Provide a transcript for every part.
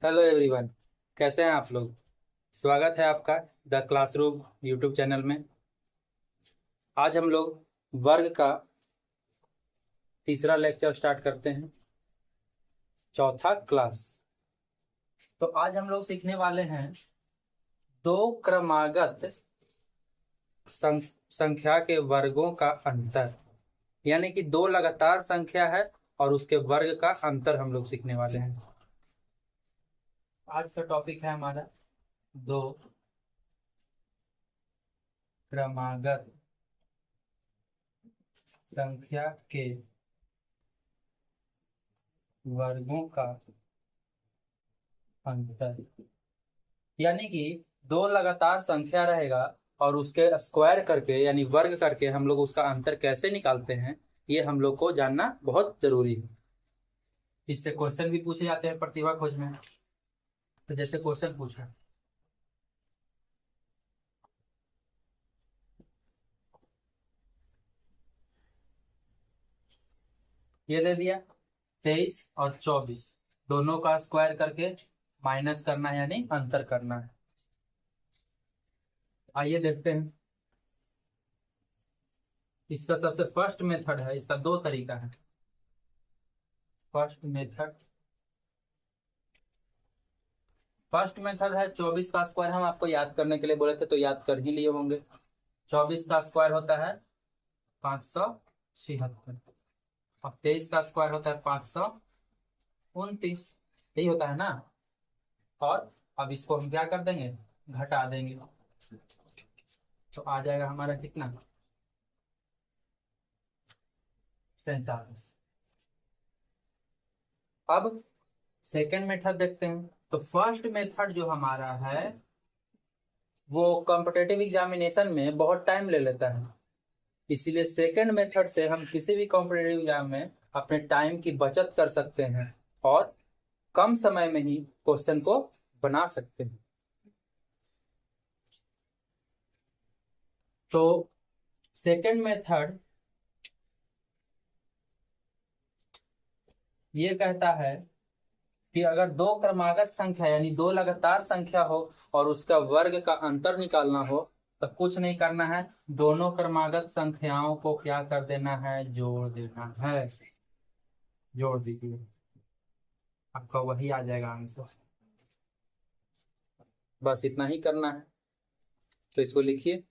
Hello everyone. कैसे हैं आप लोग। स्वागत है आपका द क्लासरूम यूट्यूब चैनल में। आज हम लोग वर्ग का तीसरा लेक्चर स्टार्ट करते हैं, चौथा क्लास। तो आज हम लोग सीखने वाले हैं दो क्रमागत संख्या के वर्गों का अंतर, यानी कि दो लगातार संख्या है और उसके वर्ग का अंतर हम लोग सीखने वाले हैं। आज का टॉपिक है हमारा दो क्रमागत संख्या के वर्गों का अंतर। यानी कि दो लगातार संख्या रहेगा और उसके स्क्वायर करके यानी वर्ग करके हम लोग उसका अंतर कैसे निकालते हैं, ये हम लोग को जानना बहुत जरूरी है। इससे क्वेश्चन भी पूछे जाते हैं प्रतिभा खोज में। तो जैसे क्वेश्चन पूछा, ये दे दिया 23 और 24, दोनों का स्क्वायर करके माइनस करना है यानी अंतर करना है। आइए देखते हैं। इसका सबसे फर्स्ट मेथड है, इसका दो तरीका है। फर्स्ट मेथड फर्स्ट मेथड है 24 का स्क्वायर। हम आपको याद करने के लिए बोले थे तो याद कर ही लिए होंगे। 24 का स्क्वायर होता है 576 और 23 का स्क्वायर होता है 529। यही होता है ना। और अब इसको हम क्या कर देंगे, घटा देंगे। तो आ जाएगा हमारा कितना, 47। अब सेकेंड मेथड देखते हैं। तो फर्स्ट मेथड जो हमारा है वो कॉम्पिटेटिव एग्जामिनेशन में बहुत टाइम ले लेता है। इसीलिए सेकेंड मेथड से हम किसी भी कॉम्पिटेटिव एग्जाम में अपने टाइम की बचत कर सकते हैं और कम समय में ही क्वेश्चन को बना सकते हैं। तो सेकेंड मेथड ये कहता है कि अगर दो क्रमागत संख्या यानी दो लगातार संख्या हो और उसका वर्ग का अंतर निकालना हो तो कुछ नहीं करना है, दोनों क्रमागत संख्याओं को क्या कर देना है, जोड़ देना है। जोड़ दीजिए, आपका वही आ जाएगा आंसर। बस इतना ही करना है। तो इसको लिखिए।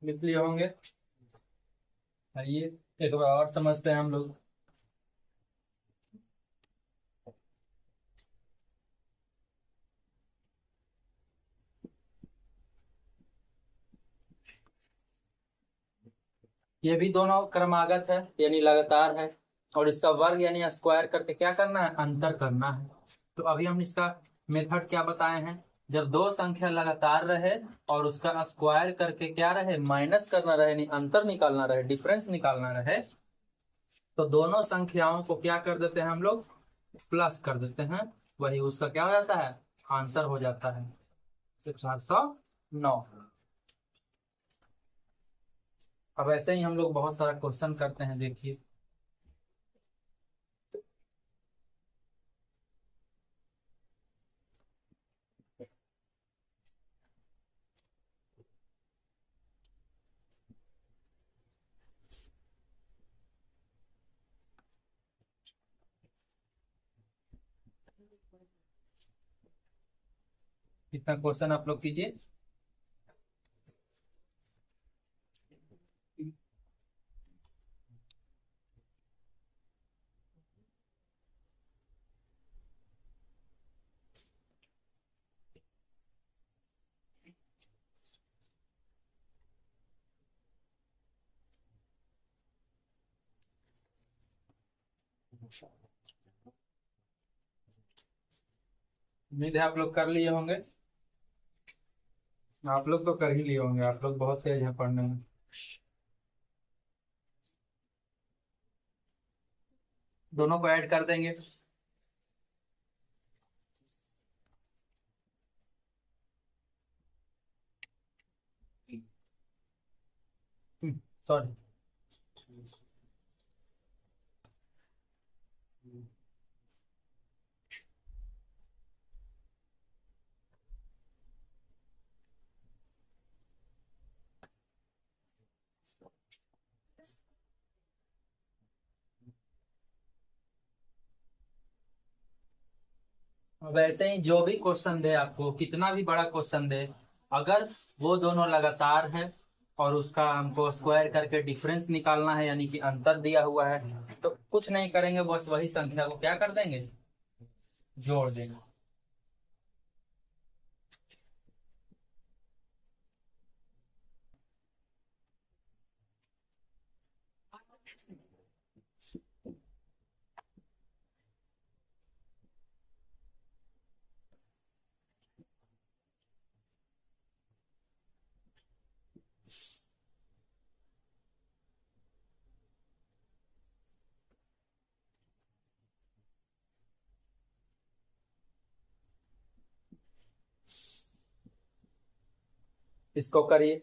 लिख लिए होंगे। आइए एक बार और समझते हैं हम लोग। ये भी दोनों क्रमागत है यानी लगातार है और इसका वर्ग यानी स्क्वायर करके क्या करना है, अंतर करना है। तो अभी हम इसका मेथड क्या बताए हैं, जब दो संख्या लगातार रहे और उसका स्क्वायर करके क्या रहे, माइनस करना रहे यानी अंतर निकालना रहे, डिफरेंस निकालना रहे, तो दोनों संख्याओं को क्या कर देते हैं हम लोग, प्लस कर देते हैं। वही उसका क्या हो जाता है, आंसर हो जाता है। तो 409। अब ऐसे ही हम लोग बहुत सारा क्वेश्चन करते हैं, देखिए। कितना क्वेश्चन आप लोग कीजिए। उम्मीद है आप लोग कर लिए होंगे। आप लोग तो कर ही लिए होंगे, आप लोग बहुत तेज हैं पढ़ने में। दोनों को ऐड कर देंगे। सॉरी। वैसे ही जो भी क्वेश्चन दे आपको, कितना भी बड़ा क्वेश्चन दे, अगर वो दोनों लगातार है और उसका हमको स्क्वायर करके डिफरेंस निकालना है, यानी कि अंतर दिया हुआ है, तो कुछ नहीं करेंगे, बस वही संख्या को क्या कर देंगे, जोड़ देंगे। इसको करिए।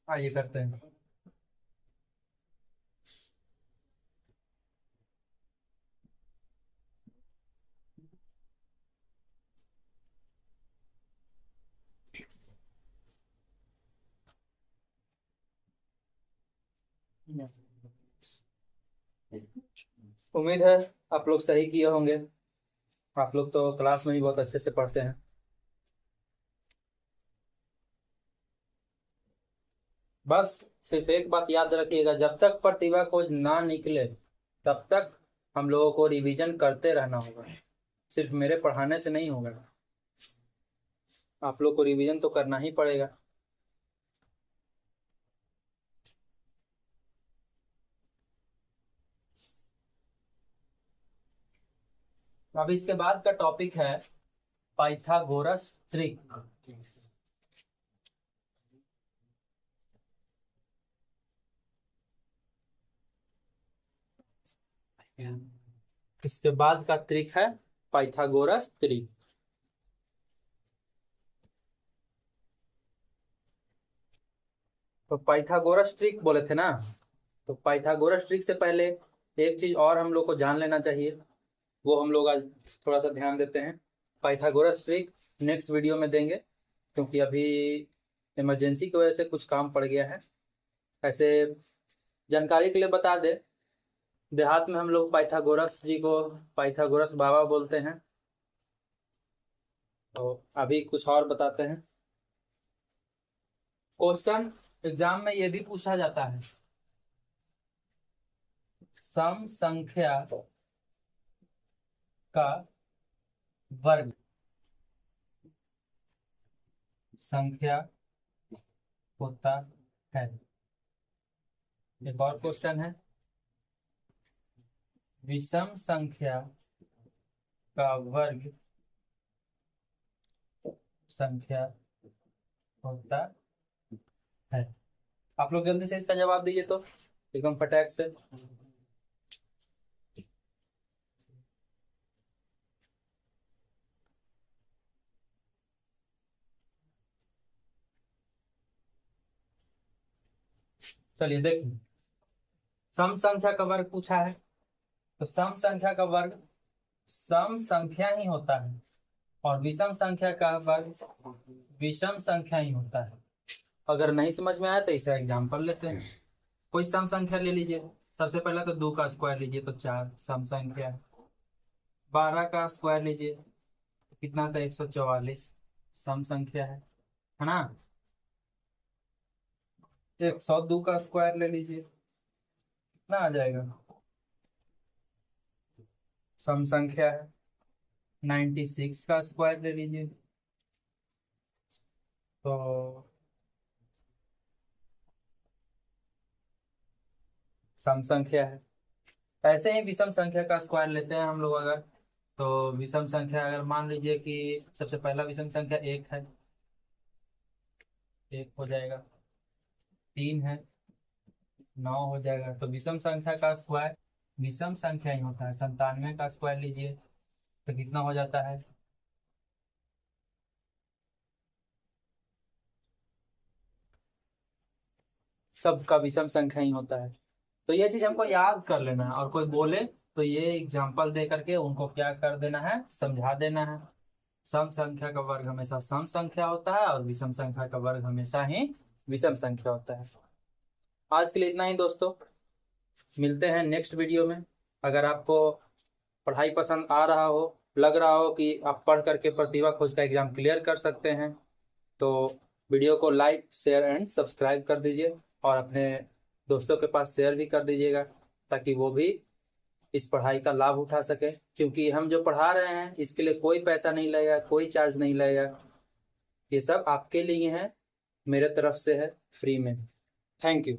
आइए करते हैं। उम्मीद है आप लोग सही किए होंगे। आप लोग तो क्लास में भी बहुत अच्छे से पढ़ते हैं। बस सिर्फ एक बात याद रखिएगा, जब तक प्रतिभा खोज ना निकले तब तक हम लोगों को रिवीजन करते रहना होगा। सिर्फ मेरे पढ़ाने से नहीं होगा, आप लोग को रिवीजन तो करना ही पड़ेगा। अब इसके बाद का टॉपिक है पाइथागोरस ट्रिक। इसके बाद का ट्रिक है पाइथागोरस ट्रिक। तो पाइथागोरस ट्रिक बोले थे ना, तो पाइथागोरस ट्रिक से पहले एक चीज और हम लोग को जान लेना चाहिए, वो हम लोग आज थोड़ा सा ध्यान देते हैं। पाइथागोरस ट्रिक नेक्स्ट वीडियो में देंगे, क्योंकि अभी इमरजेंसी की वजह से कुछ काम पड़ गया है। ऐसे जानकारी के लिए बता दें, देहात में हम लोग पाइथागोरस जी को पाइथागोरस बाबा बोलते हैं। तो अभी कुछ और बताते हैं। क्वेश्चन एग्जाम में ये भी पूछा जाता है, सम संख्या का वर्ग संख्या होता है। एक और क्वेश्चन है, विषम संख्या का वर्ग संख्या होता है। आप लोग जल्दी से इसका जवाब दीजिए तो, एकदम फटाक से। चलिए देखिए, सम संख्या का वर्ग पूछा है, तो सम संख्या का वर्ग सम संख्या ही होता है, और विषम संख्या का वर्ग विषम संख्या ही होता है। अगर नहीं समझ में आया तो इसका एग्जाम्पल लेते हैं। कोई सम संख्या ले लीजिए। सबसे पहला तो 2 का स्क्वायर लीजिए तो 4 सम संख्या है। 12 का स्क्वायर लीजिए तो कितना था, 144 सम संख्या है ना। 102 का स्क्वायर ले लीजिए, कितना आ जाएगा, सम संख्या है। 96 का स्क्वायर ले लीजिए तो सम संख्या है। ऐसे ही विषम संख्या का स्क्वायर लेते हैं हम लोग अगर, तो विषम संख्या अगर मान लीजिए कि सबसे पहला विषम संख्या 1 है, 1 हो जाएगा। 3 है, 9 हो जाएगा। तो विषम संख्या का स्क्वायर विषम संख्या ही होता है। 97 का स्क्वायर लीजिए तो कितना हो जाता है, सबका विषम संख्या ही होता है। तो ये चीज हमको याद कर लेना है, और कोई बोले तो ये एग्जाम्पल दे करके उनको क्या कर देना है, समझा देना है। सम संख्या का वर्ग हमेशा सम संख्या होता है और विषम संख्या का वर्ग हमेशा ही विषम संख्या होता है। आज के लिए इतना ही दोस्तों, मिलते हैं नेक्स्ट वीडियो में। अगर आपको पढ़ाई पसंद आ रहा हो, लग रहा हो कि आप पढ़ करके प्रतिभा खोज का एग्जाम क्लियर कर सकते हैं, तो वीडियो को लाइक शेयर एंड सब्सक्राइब कर दीजिए, और अपने दोस्तों के पास शेयर भी कर दीजिएगा, ताकि वो भी इस पढ़ाई का लाभ उठा सके। क्योंकि हम जो पढ़ा रहे हैं इसके लिए कोई पैसा नहीं लगेगा, कोई चार्ज नहीं लगेगा। ये सब आपके लिए है, मेरे तरफ से है, फ्री में। Thank you.